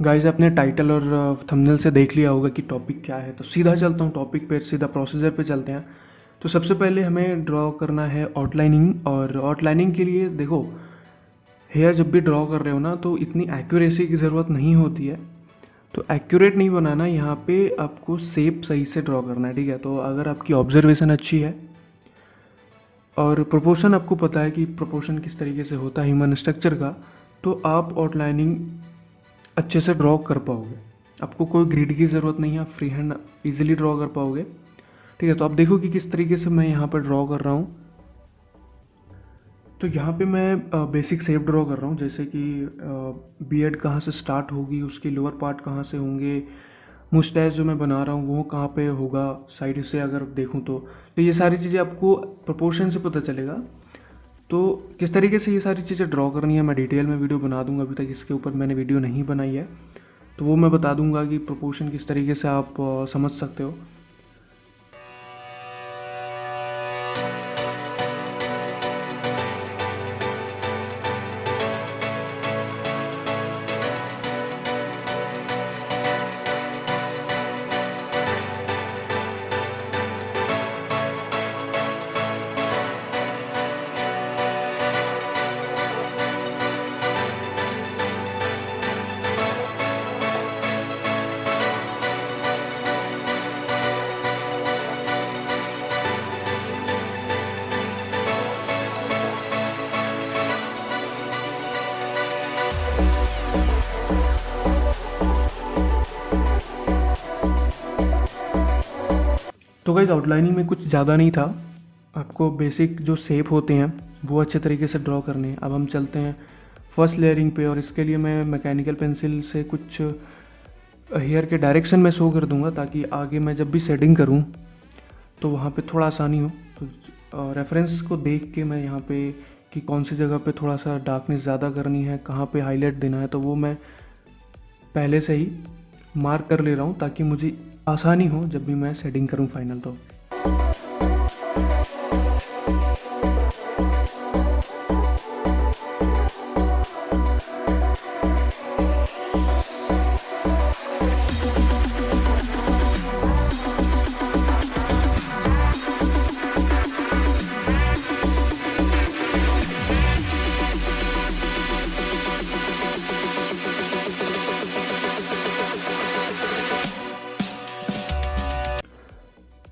Guys आपने title और thumbnail से देख लिया होगा कि टॉपिक क्या है, तो सीधा चलता हूँ टॉपिक पे, सीधा प्रोसीजर पे चलते हैं। तो सबसे पहले हमें ड्रॉ करना है आउटलाइनिंग, और आउटलाइनिंग के लिए देखो, हेयर जब भी ड्रॉ कर रहे हो ना तो इतनी एक्यूरेसी की ज़रूरत नहीं होती है। तो एक्यूरेट नहीं बनाना, यहाँ पे आपको शेप सही से ड्रॉ करना है, ठीक है। तो अगर आपकी ऑब्जर्वेशन अच्छी है और प्रोपोर्शन आपको पता है कि प्रोपोर्शन किस तरीके से होता है ह्यूमन स्ट्रक्चर का, तो आप आउटलाइनिंग अच्छे से ड्रॉ कर पाओगे। आपको कोई ग्रिड की ज़रूरत नहीं है, आप फ्री हैंड ईजिली ड्रॉ कर पाओगे, ठीक है। तो आप देखो कि किस तरीके से मैं यहाँ पर ड्रॉ कर रहा हूँ। तो यहाँ पे मैं बेसिक शेप ड्रॉ कर रहा हूँ, जैसे कि बियर्ड कहाँ से स्टार्ट होगी, उसके लोअर पार्ट कहाँ से होंगे, मुस्टैच जो मैं बना रहा हूँ वो कहाँ पे होगा साइड से अगर देखूँ तो ये सारी चीज़ें आपको प्रोपोर्शन से पता चलेगा। तो किस तरीके से ये सारी चीज़ें ड्रॉ करनी है मैं डिटेल में वीडियो बना दूंगा, अभी तक इसके ऊपर मैंने वीडियो नहीं बनाई है, तो वो मैं बता दूंगा कि प्रोपोर्शन किस तरीके से आप समझ सकते हो। तो गाइस आउटलाइनिंग में कुछ ज़्यादा नहीं था, आपको बेसिक जो शेप होते हैं वो अच्छे तरीके से ड्रॉ करने हैं। अब हम चलते हैं फर्स्ट लेयरिंग पे, और इसके लिए मैं मैकेनिकल पेंसिल से कुछ हेयर के डायरेक्शन में शो कर दूंगा, ताकि आगे मैं जब भी शेडिंग करूं तो वहाँ पे थोड़ा आसानी हो। तो रेफरेंस को देख के मैं यहाँ पे कि कौन सी जगह पे थोड़ा सा डार्कनेस ज़्यादा करनी है, कहाँ पे हाईलाइट देना है, तो वो मैं पहले से ही मार्क कर ले रहा हूँ, ताकि मुझे आसानी हो जब भी मैं शेडिंग करूँ फाइनल।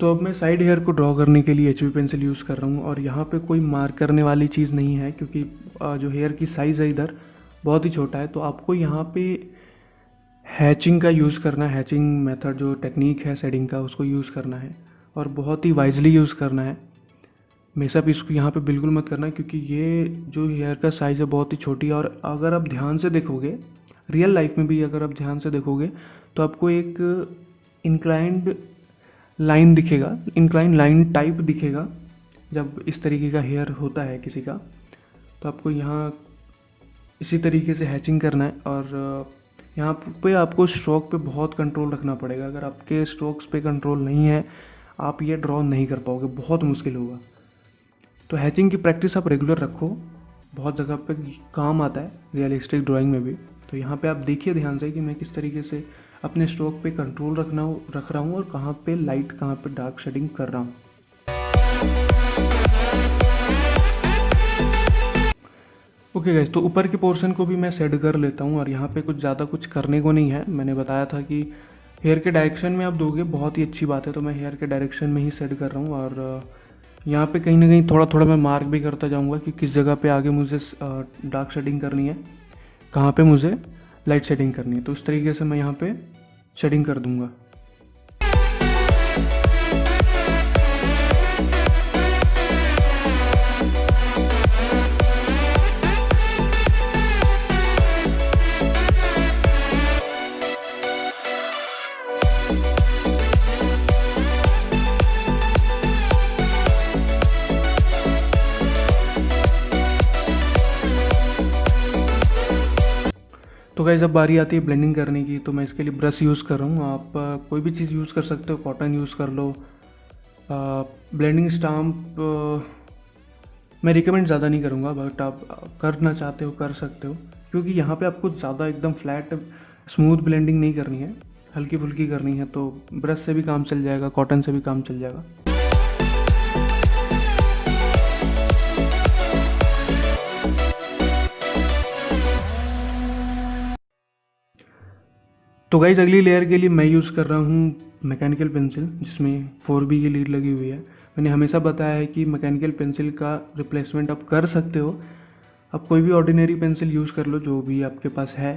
तो अब मैं साइड हेयर को ड्रॉ करने के लिए HB पेंसिल यूज़ कर रहा हूँ, और यहाँ पे कोई मार्क करने वाली चीज़ नहीं है, क्योंकि जो हेयर की साइज़ है इधर बहुत ही छोटा है। तो आपको यहाँ पे हैचिंग का यूज़ करना है, हैचिंग मेथड जो टेक्निक है शेडिंग का उसको यूज़ करना है, और बहुत ही वाइजली यूज़ करना है। मेसअप इसको यहाँ पे बिल्कुल मत करना, क्योंकि ये जो हेयर का साइज़ है बहुत ही छोटी है। और अगर आप ध्यान से देखोगे, रियल लाइफ में भी अगर आप ध्यान से देखोगे, तो आपको एक इंक्लाइंड लाइन दिखेगा, इंक्लाइन लाइन टाइप दिखेगा जब इस तरीके का हेयर होता है किसी का। तो आपको यहाँ इसी तरीके से हैचिंग करना है, और यहाँ पे आपको स्ट्रोक पे बहुत कंट्रोल रखना पड़ेगा। अगर आपके स्ट्रोक्स पे कंट्रोल नहीं है, आप ये ड्रॉ नहीं कर पाओगे, बहुत मुश्किल होगा। तो हैचिंग की प्रैक्टिस आप रेगुलर रखो, बहुत जगह पे काम आता है रियलिस्टिक ड्राइंग में भी। तो यहाँ पे आप देखिए ध्यान से कि मैं किस तरीके से अपने स्ट्रोक पे कंट्रोल रख रहा हूँ, और कहाँ पे लाइट कहाँ पे डार्क शेडिंग कर रहा हूँ। ओके गाइस, तो ऊपर के पोर्शन को भी मैं सेट कर लेता हूँ, और यहाँ पे कुछ ज़्यादा कुछ करने को नहीं है। मैंने बताया था कि हेयर के डायरेक्शन में आप दोगे बहुत ही अच्छी बात है, तो मैं हेयर के डायरेक्शन में ही सेट कर रहा हूँ। और यहाँ पे कहीं ना कहीं थोड़ा थोड़ा मैं मार्क भी करता जाऊँगा कि किस जगह पे आगे मुझे डार्क शेडिंग करनी है, कहाँ पे मुझे लाइट शेडिंग करनी है। तो इस तरीके से मैं यहाँ पे शेडिंग कर दूंगा। तो गाइस अब बारी आती है ब्लेंडिंग करने की, तो मैं इसके लिए ब्रश यूज़ कर रहा हूँ। आप कोई भी चीज़ यूज़ कर सकते हो, कॉटन यूज़ कर लो, ब्लेंडिंग स्टाम्प मैं रिकमेंड ज़्यादा नहीं करूँगा, बट आप करना चाहते हो कर सकते हो, क्योंकि यहाँ पे आपको ज़्यादा एकदम फ्लैट स्मूथ ब्लेंडिंग नहीं करनी है, हल्की फुल्की करनी है, तो ब्रश से भी काम चल जाएगा, कॉटन से भी काम चल जाएगा। तो गाइज अगली लेयर के लिए मैं यूज़ कर रहा हूँ मैकेनिकल पेंसिल, जिसमें 4B की लीड लगी हुई है। मैंने हमेशा बताया है कि मैकेनिकल पेंसिल का रिप्लेसमेंट आप कर सकते हो, आप कोई भी ऑर्डिनरी पेंसिल यूज़ कर लो जो भी आपके पास है,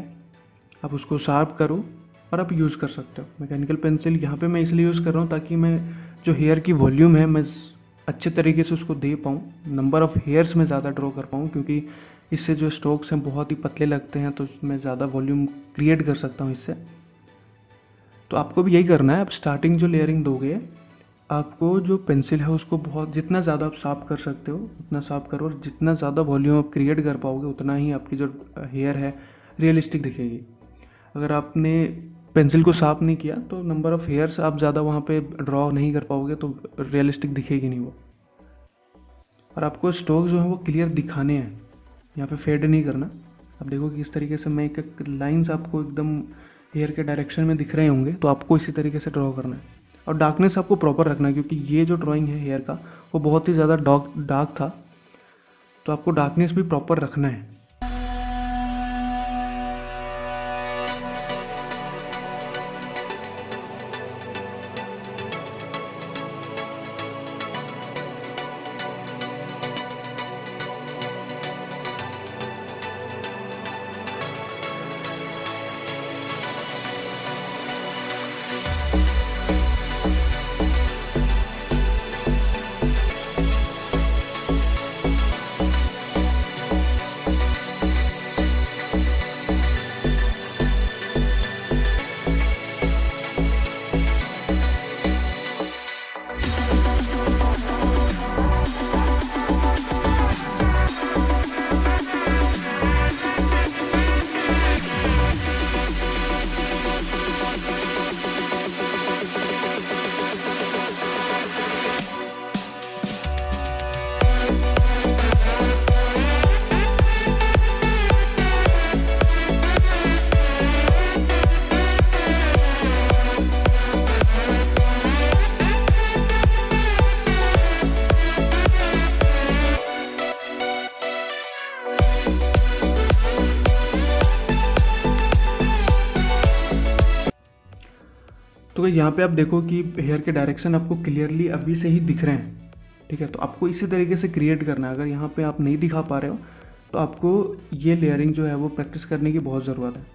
आप उसको शार्प करो और आप यूज़ कर सकते हो। मैकेनिकल पेंसिल यहाँ पे मैं इसलिए यूज़ कर रहा हूँ ताकि मैं जो हेयर की वॉल्यूम है मैं अच्छे तरीके से उसको दे पाऊँ, नंबर ऑफ़ हेयर्स में ज़्यादा ड्रॉ कर पाऊँ, क्योंकि इससे जो स्ट्रोक्स हैं बहुत ही पतले लगते हैं, तो मैं ज़्यादा वॉल्यूम क्रिएट कर सकता हूँ इससे। तो आपको भी यही करना है, आप स्टार्टिंग जो लेयरिंग दोगे, आपको जो पेंसिल है उसको बहुत जितना ज़्यादा आप साफ कर सकते हो उतना साफ करो, और जितना ज़्यादा वॉल्यूम आप क्रिएट कर पाओगे उतना ही आपकी जो हेयर है रियलिस्टिक दिखेगी। अगर आपने पेंसिल को साफ नहीं किया तो नंबर ऑफ़ हेयर्स आप ज़्यादा वहाँ पे ड्रॉ नहीं कर पाओगे, तो रियलिस्टिक दिखेगी नहीं वो। और आपको स्ट्रोक जो है वो क्लियर दिखाने हैं, यहाँ पे फेड नहीं करना। अब देखो कि इस तरीके से मैं एक लाइन्स आपको एकदम हेयर के डायरेक्शन में दिख रहे होंगे, तो आपको इसी तरीके से ड्रॉ करना है। और डार्कनेस आपको प्रॉपर रखना है, क्योंकि ये जो ड्राइंग है हेयर का वो बहुत ही ज़्यादा डार्क था, तो आपको डार्कनेस भी प्रॉपर रखना है। तो यहाँ पे आप देखो कि हेयर के डायरेक्शन आपको क्लियरली अभी से ही दिख रहे हैं, ठीक है। तो आपको इसी तरीके से क्रिएट करना है। अगर यहाँ पे आप नहीं दिखा पा रहे हो तो आपको ये लेयरिंग जो है वो प्रैक्टिस करने की बहुत ज़रूरत है।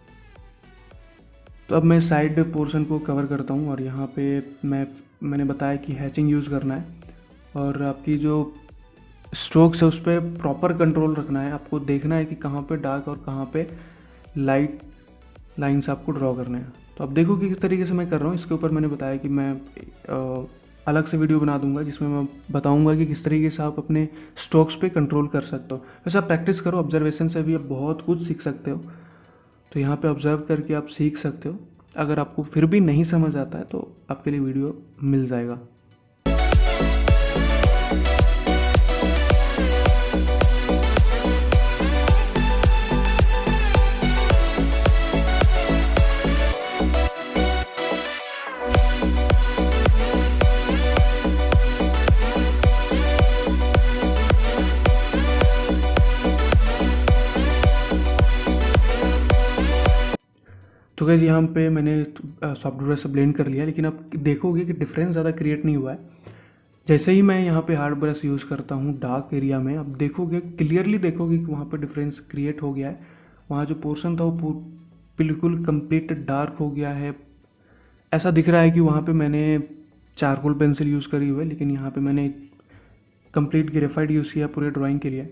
तो अब मैं साइड पोर्शन को कवर करता हूँ, और यहाँ पे मैंने बताया कि हैचिंग यूज़ करना है, और आपकी जो स्ट्रोक्स है उस पर प्रॉपर कंट्रोल रखना है। आपको देखना है कि कहाँ पे डार्क और कहाँ पे लाइट लाइंस आपको ड्रॉ करने हैं। तो अब देखो कि किस तरीके से मैं कर रहा हूँ। इसके ऊपर मैंने बताया कि मैं अलग से वीडियो बना दूंगा जिसमें मैं बताऊंगा कि किस तरीके से आप अपने स्ट्रोक्स पे कंट्रोल कर सकते हो। वैसे आप प्रैक्टिस करो, ऑब्जर्वेशन से भी आप बहुत कुछ सीख सकते हो। तो यहाँ पे ऑब्जर्व करके आप सीख सकते हो। अगर आपको फिर भी नहीं समझ आता है तो आपके लिए वीडियो मिल जाएगा। तो गाइस यहाँ पे मैंने सॉफ्ट ब्रश से ब्लेंड कर लिया, लेकिन आप देखोगे कि डिफरेंस ज़्यादा क्रिएट नहीं हुआ है। जैसे ही मैं यहाँ पे हार्ड ब्रश यूज़ करता हूँ डार्क एरिया में, आप देखोगे क्लियरली देखोगे कि वहाँ पे डिफरेंस क्रिएट हो गया है। वहाँ जो पोर्शन था वो बिल्कुल कंप्लीट डार्क हो गया है। ऐसा दिख रहा है कि वहाँ पे मैंने चारकोल पेंसिल यूज़ करी हुई है, लेकिन यहाँ पे मैंने कंप्लीट ग्रेफाइट यूज़ किया पूरे ड्राइंग के लिए।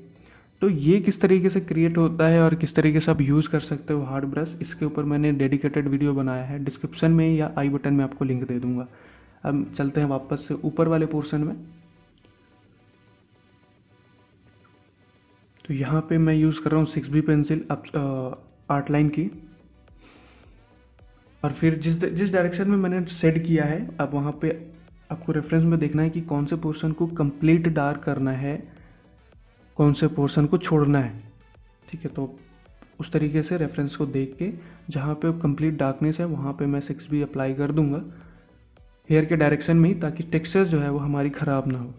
तो ये किस तरीके से क्रिएट होता है और किस तरीके से आप यूज़ कर सकते हो हार्ड ब्रश, इसके ऊपर मैंने डेडिकेटेड वीडियो बनाया है। डिस्क्रिप्शन में या आई बटन में आपको लिंक दे दूंगा। अब चलते हैं वापस से ऊपर वाले पोर्शन में। तो यहाँ पे मैं यूज़ कर रहा हूँ 6B पेंसिल आर्ट लाइन की, और फिर जिस डायरेक्शन में मैंने सेट किया है अब वहाँ पे आपको रेफरेंस में देखना है कि कौन से पोर्शन को कंप्लीट डार्क करना है, कौन से पोर्शन को छोड़ना है, ठीक है। तो उस तरीके से रेफरेंस को देख के जहाँ पे कंप्लीट डार्कनेस है वहाँ पे मैं 6B अप्लाई कर दूंगा हेयर के डायरेक्शन में ही, ताकि टेक्सचर जो है वो हमारी ख़राब ना हो।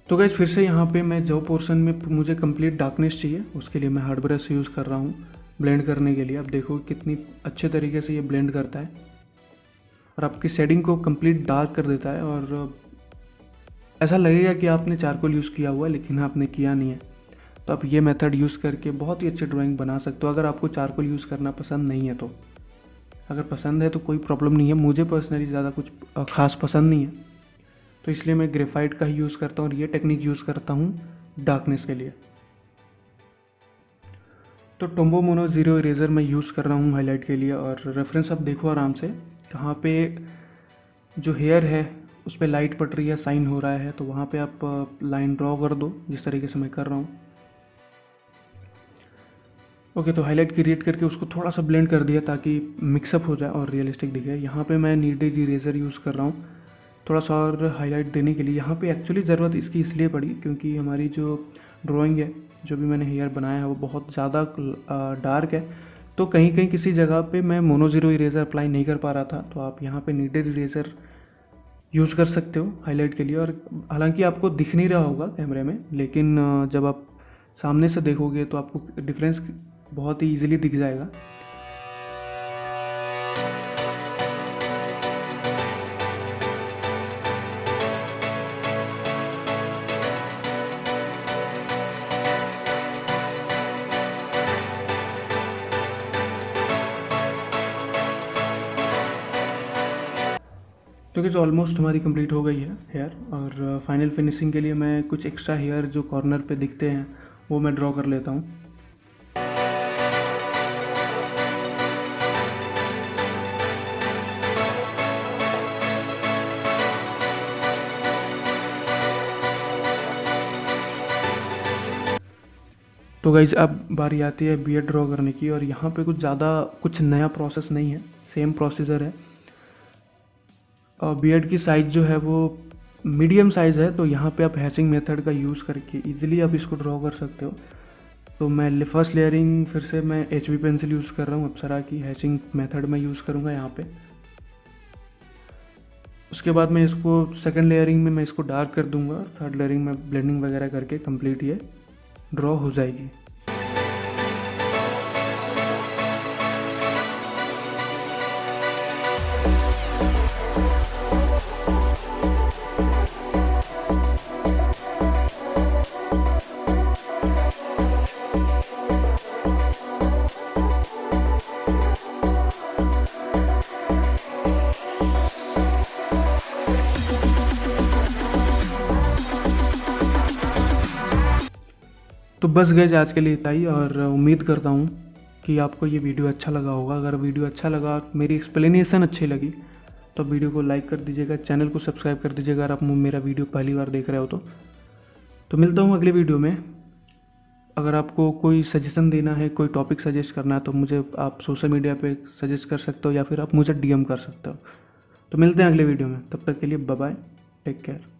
तो गाइस फिर से यहाँ पे मैं जो पोर्शन में मुझे कंप्लीट डार्कनेस चाहिए उसके लिए मैं हार्ड ब्रश यूज़ कर रहा हूँ ब्लेंड करने के लिए। अब देखो कितनी अच्छे तरीके से ये ब्लेंड करता है और आपकी शेडिंग को कंप्लीट डार्क कर देता है, और ऐसा लगेगा कि आपने चारकोल यूज़ किया हुआ है लेकिन आपने किया नहीं है। तो आप ये मेथड यूज़ करके बहुत ही अच्छी ड्राइंग बना सकते हो अगर आपको चारकोल यूज़ करना पसंद नहीं है तो। अगर पसंद है तो कोई प्रॉब्लम नहीं है, मुझे पर्सनली ज़्यादा कुछ ख़ास पसंद नहीं है, तो इसलिए मैं ग्रेफाइट का ही यूज़ करता हूँ और ये टेक्निक यूज़ करता हूँ डार्कनेस के लिए। तो टोम्बो मोनो ज़ीरो इरेज़र मैं यूज़ कर रहा हूँ हाईलाइट के लिए, और रेफरेंस आप देखो आराम से कहाँ पे जो हेयर है उस पर लाइट पड़ रही है, साइन हो रहा है, तो वहाँ पे आप लाइन ड्रॉ कर दो जिस तरीके से मैं कर रहा हूँ। ओके, तो हाईलाइट क्रिएट करके उसको थोड़ा सा ब्लेंड कर दिया ताकि मिक्सअप हो जाए और रियलिस्टिक दिखे। यहाँ पे मैं नीडेड इरेज़र यूज़ कर रहा हूँ थोड़ा सा और हाईलाइट देने के लिए। यहाँ पे एक्चुअली ज़रूरत इसकी इसलिए पड़ी क्योंकि हमारी जो ड्राइंग है, जो भी मैंने हेयर बनाया है वो बहुत ज़्यादा डार्क है, तो कहीं कहीं किसी जगह पे मैं मोनो ज़ीरो इरेज़र अप्लाई नहीं कर पा रहा था। तो आप यहाँ पे नीडेड इरेज़र यूज़ कर सकते हो हाईलाइट के लिए। और हालांकि आपको दिख नहीं रहा होगा कैमरे में, लेकिन जब आप सामने से देखोगे तो आपको डिफरेंस बहुत ही ईजिली दिख जाएगा। तो कि ऑलमोस्ट हमारी कंप्लीट हो गई है हेयर, और फाइनल फिनिशिंग के लिए मैं कुछ एक्स्ट्रा हेयर जो कॉर्नर पे दिखते हैं वो मैं ड्रॉ कर लेता हूँ। तो गाइज अब बारी आती है बियर्ड ड्रॉ करने की, और यहाँ पे कुछ नया प्रोसेस नहीं है, सेम प्रोसीजर है। और बियर्ड की साइज़ जो है वो मीडियम साइज़ है, तो यहाँ पे आप हैचिंग मेथड का यूज़ करके इजीली आप इसको ड्रॉ कर सकते हो। तो मैं फर्स्ट लेयरिंग फिर से मैं HB पेंसिल यूज़ कर रहा हूँ, अप्सरा की हैचिंग मेथड में यूज़ करूँगा यहाँ पे। उसके बाद मैं इसको सेकंड लेयरिंग में मैं इसको डार्क कर दूँगा, थर्ड लेयरिंग में ब्लेंडिंग वगैरह करके कंप्लीट ये ड्रॉ हो जाएगी। तो बस गए आज के लिए इतना ही, और उम्मीद करता हूँ कि आपको ये वीडियो अच्छा लगा होगा। अगर वीडियो अच्छा लगा, मेरी एक्सप्लेनेशन अच्छी लगी, तो वीडियो को लाइक कर दीजिएगा, चैनल को सब्सक्राइब कर दीजिएगा अगर आप मेरा वीडियो पहली बार देख रहे हो तो मिलता हूँ अगले वीडियो में। अगर आपको कोई सजेशन देना है, कोई टॉपिक सजेस्ट करना है, तो मुझे आप सोशल मीडिया पे सजेस्ट कर सकते हो या फिर आप मुझे DM कर सकते हो। तो मिलते हैं अगले वीडियो में, तब तक के लिए बाय बाय, टेक केयर।